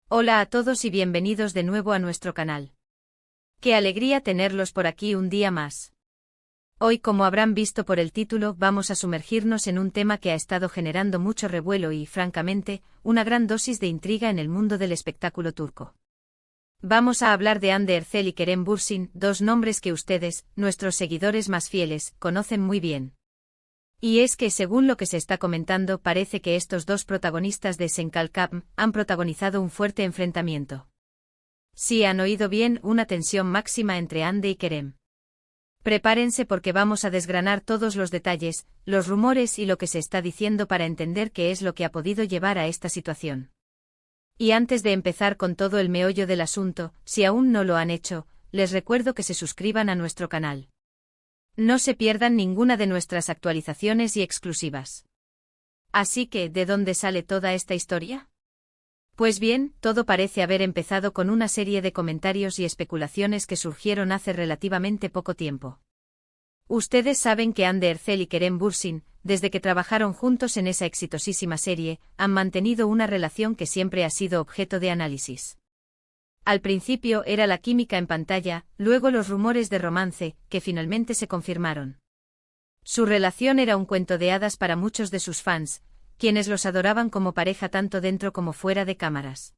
Hola a todos y bienvenidos de nuevo a nuestro canal. Qué alegría tenerlos por aquí un día más. Hoy, como habrán visto por el título, vamos a sumergirnos en un tema que ha estado generando mucho revuelo y, francamente, una gran dosis de intriga en el mundo del espectáculo turco. Vamos a hablar de Hande Erçel y Kerem Bürsin, dos nombres que ustedes, nuestros seguidores más fieles, conocen muy bien. Y es que, según lo que se está comentando, parece que estos dos protagonistas de Senkalkam han protagonizado un fuerte enfrentamiento. Sí, han oído bien, una tensión máxima entre Hande y Kerem. Prepárense porque vamos a desgranar todos los detalles, los rumores y lo que se está diciendo para entender qué es lo que ha podido llevar a esta situación. Y antes de empezar con todo el meollo del asunto, si aún no lo han hecho, les recuerdo que se suscriban a nuestro canal. No se pierdan ninguna de nuestras actualizaciones y exclusivas. Así que, ¿de dónde sale toda esta historia? Pues bien, todo parece haber empezado con una serie de comentarios y especulaciones que surgieron hace relativamente poco tiempo. Ustedes saben que Hande Erçel y Kerem Bürsin, desde que trabajaron juntos en esa exitosísima serie, han mantenido una relación que siempre ha sido objeto de análisis. Al principio era la química en pantalla, luego los rumores de romance, que finalmente se confirmaron. Su relación era un cuento de hadas para muchos de sus fans, quienes los adoraban como pareja tanto dentro como fuera de cámaras.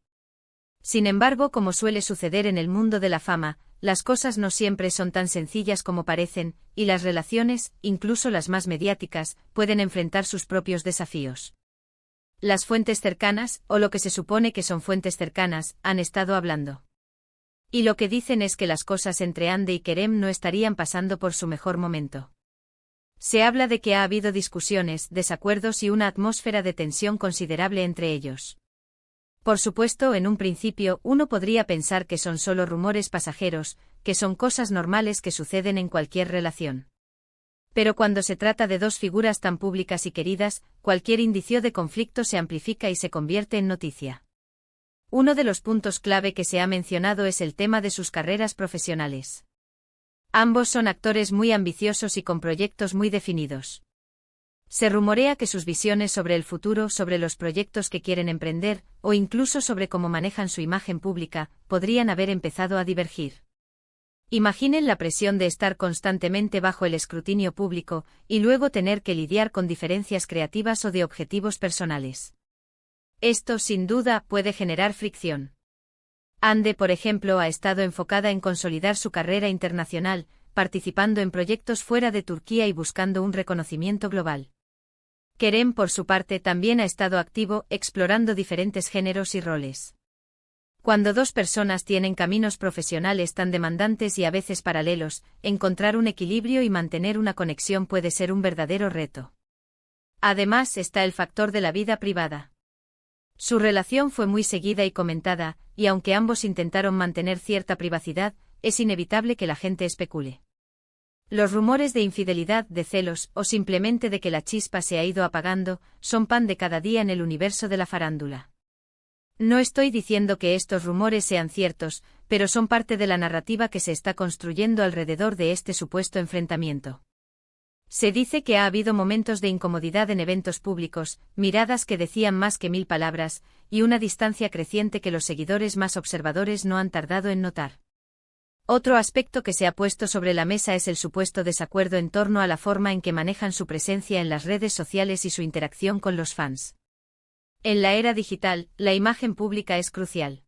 Sin embargo, como suele suceder en el mundo de la fama, las cosas no siempre son tan sencillas como parecen, y las relaciones, incluso las más mediáticas, pueden enfrentar sus propios desafíos. Las fuentes cercanas, o lo que se supone que son fuentes cercanas, han estado hablando. Y lo que dicen es que las cosas entre Hande y Kerem no estarían pasando por su mejor momento. Se habla de que ha habido discusiones, desacuerdos y una atmósfera de tensión considerable entre ellos. Por supuesto, en un principio, uno podría pensar que son solo rumores pasajeros, que son cosas normales que suceden en cualquier relación. Pero cuando se trata de dos figuras tan públicas y queridas, cualquier indicio de conflicto se amplifica y se convierte en noticia. Uno de los puntos clave que se ha mencionado es el tema de sus carreras profesionales. Ambos son actores muy ambiciosos y con proyectos muy definidos. Se rumorea que sus visiones sobre el futuro, sobre los proyectos que quieren emprender, o incluso sobre cómo manejan su imagen pública, podrían haber empezado a divergir. Imaginen la presión de estar constantemente bajo el escrutinio público, y luego tener que lidiar con diferencias creativas o de objetivos personales. Esto, sin duda, puede generar fricción. Hande, por ejemplo, ha estado enfocada en consolidar su carrera internacional, participando en proyectos fuera de Turquía y buscando un reconocimiento global. Kerem, por su parte, también ha estado activo, explorando diferentes géneros y roles. Cuando dos personas tienen caminos profesionales tan demandantes y a veces paralelos, encontrar un equilibrio y mantener una conexión puede ser un verdadero reto. Además está el factor de la vida privada. Su relación fue muy seguida y comentada, y aunque ambos intentaron mantener cierta privacidad, es inevitable que la gente especule. Los rumores de infidelidad, de celos, o simplemente de que la chispa se ha ido apagando, son pan de cada día en el universo de la farándula. No estoy diciendo que estos rumores sean ciertos, pero son parte de la narrativa que se está construyendo alrededor de este supuesto enfrentamiento. Se dice que ha habido momentos de incomodidad en eventos públicos, miradas que decían más que 1000 palabras, y una distancia creciente que los seguidores más observadores no han tardado en notar. Otro aspecto que se ha puesto sobre la mesa es el supuesto desacuerdo en torno a la forma en que manejan su presencia en las redes sociales y su interacción con los fans. En la era digital, la imagen pública es crucial.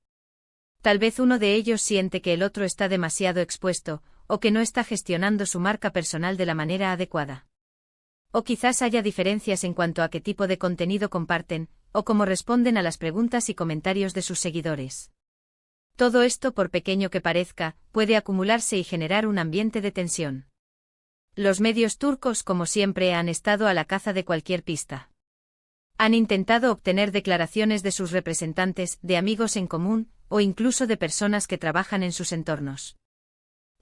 Tal vez uno de ellos siente que el otro está demasiado expuesto, o que no está gestionando su marca personal de la manera adecuada. O quizás haya diferencias en cuanto a qué tipo de contenido comparten, o cómo responden a las preguntas y comentarios de sus seguidores. Todo esto, por pequeño que parezca, puede acumularse y generar un ambiente de tensión. Los medios turcos, como siempre, han estado a la caza de cualquier pista. Han intentado obtener declaraciones de sus representantes, de amigos en común, o incluso de personas que trabajan en sus entornos.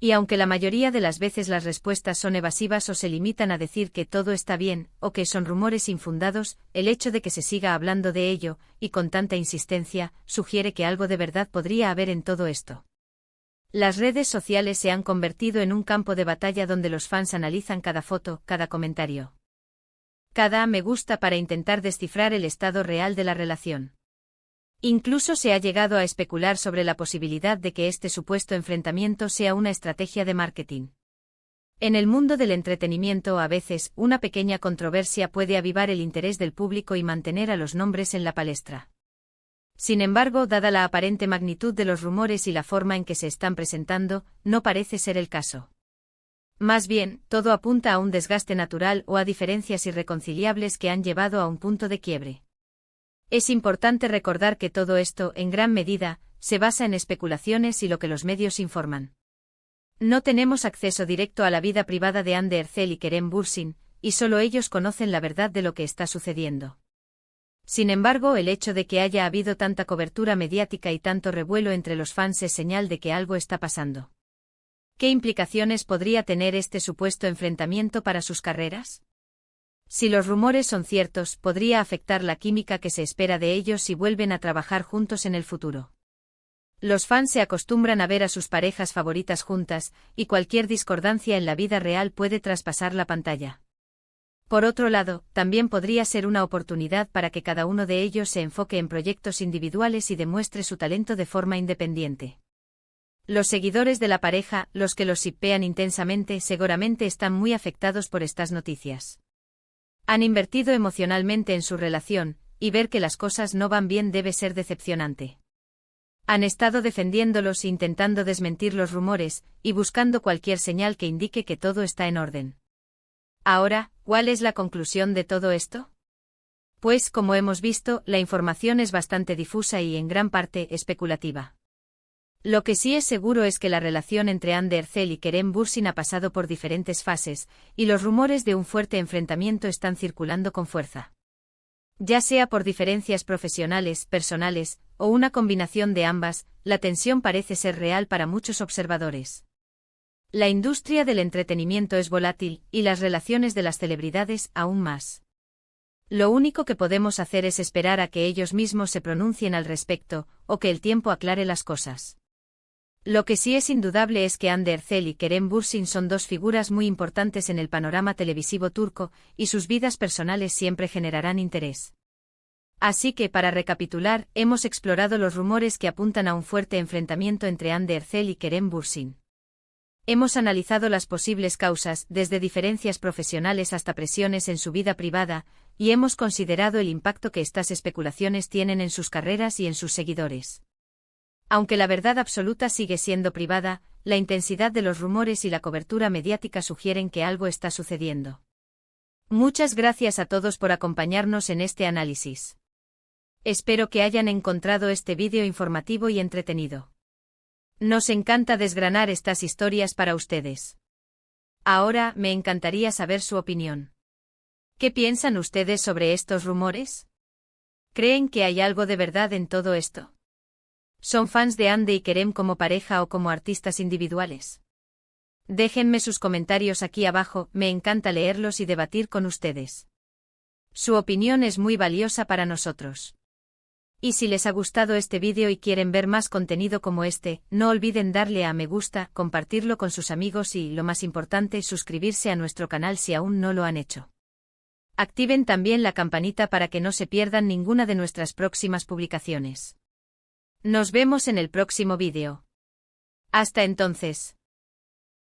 Y aunque la mayoría de las veces las respuestas son evasivas o se limitan a decir que todo está bien, o que son rumores infundados, el hecho de que se siga hablando de ello, y con tanta insistencia, sugiere que algo de verdad podría haber en todo esto. Las redes sociales se han convertido en un campo de batalla donde los fans analizan cada foto, cada comentario, cada me gusta para intentar descifrar el estado real de la relación. Incluso se ha llegado a especular sobre la posibilidad de que este supuesto enfrentamiento sea una estrategia de marketing. En el mundo del entretenimiento, a veces, una pequeña controversia puede avivar el interés del público y mantener a los nombres en la palestra. Sin embargo, dada la aparente magnitud de los rumores y la forma en que se están presentando, no parece ser el caso. Más bien, todo apunta a un desgaste natural o a diferencias irreconciliables que han llevado a un punto de quiebre. Es importante recordar que todo esto, en gran medida, se basa en especulaciones y lo que los medios informan. No tenemos acceso directo a la vida privada de Andy Ercel y Kerem Bürsin, y solo ellos conocen la verdad de lo que está sucediendo. Sin embargo, el hecho de que haya habido tanta cobertura mediática y tanto revuelo entre los fans es señal de que algo está pasando. ¿Qué implicaciones podría tener este supuesto enfrentamiento para sus carreras? Si los rumores son ciertos, podría afectar la química que se espera de ellos si vuelven a trabajar juntos en el futuro. Los fans se acostumbran a ver a sus parejas favoritas juntas, y cualquier discordancia en la vida real puede traspasar la pantalla. Por otro lado, también podría ser una oportunidad para que cada uno de ellos se enfoque en proyectos individuales y demuestre su talento de forma independiente. Los seguidores de la pareja, los que los shippean intensamente, seguramente están muy afectados por estas noticias. Han invertido emocionalmente en su relación, y ver que las cosas no van bien debe ser decepcionante. Han estado defendiéndolos, intentando desmentir los rumores, y buscando cualquier señal que indique que todo está en orden. Ahora, ¿cuál es la conclusión de todo esto? Pues, como hemos visto, la información es bastante difusa y en gran parte especulativa. Lo que sí es seguro es que la relación entre Andy Ercel y Kerem Bürsin ha pasado por diferentes fases, y los rumores de un fuerte enfrentamiento están circulando con fuerza. Ya sea por diferencias profesionales, personales, o una combinación de ambas, la tensión parece ser real para muchos observadores. La industria del entretenimiento es volátil, y las relaciones de las celebridades aún más. Lo único que podemos hacer es esperar a que ellos mismos se pronuncien al respecto, o que el tiempo aclare las cosas. Lo que sí es indudable es que Andy Ercel y Kerem Bürsin son dos figuras muy importantes en el panorama televisivo turco, y sus vidas personales siempre generarán interés. Así que, para recapitular, hemos explorado los rumores que apuntan a un fuerte enfrentamiento entre Andy Ercel y Kerem Bürsin. Hemos analizado las posibles causas, desde diferencias profesionales hasta presiones en su vida privada, y hemos considerado el impacto que estas especulaciones tienen en sus carreras y en sus seguidores. Aunque la verdad absoluta sigue siendo privada, la intensidad de los rumores y la cobertura mediática sugieren que algo está sucediendo. Muchas gracias a todos por acompañarnos en este análisis. Espero que hayan encontrado este vídeo informativo y entretenido. Nos encanta desgranar estas historias para ustedes. Ahora, me encantaría saber su opinión. ¿Qué piensan ustedes sobre estos rumores? ¿Creen que hay algo de verdad en todo esto? ¿Son fans de Andy y Kerem como pareja o como artistas individuales? Déjenme sus comentarios aquí abajo, me encanta leerlos y debatir con ustedes. Su opinión es muy valiosa para nosotros. Y si les ha gustado este vídeo y quieren ver más contenido como este, no olviden darle a me gusta, compartirlo con sus amigos y, lo más importante, suscribirse a nuestro canal si aún no lo han hecho. Activen también la campanita para que no se pierdan ninguna de nuestras próximas publicaciones. Nos vemos en el próximo vídeo. Hasta entonces.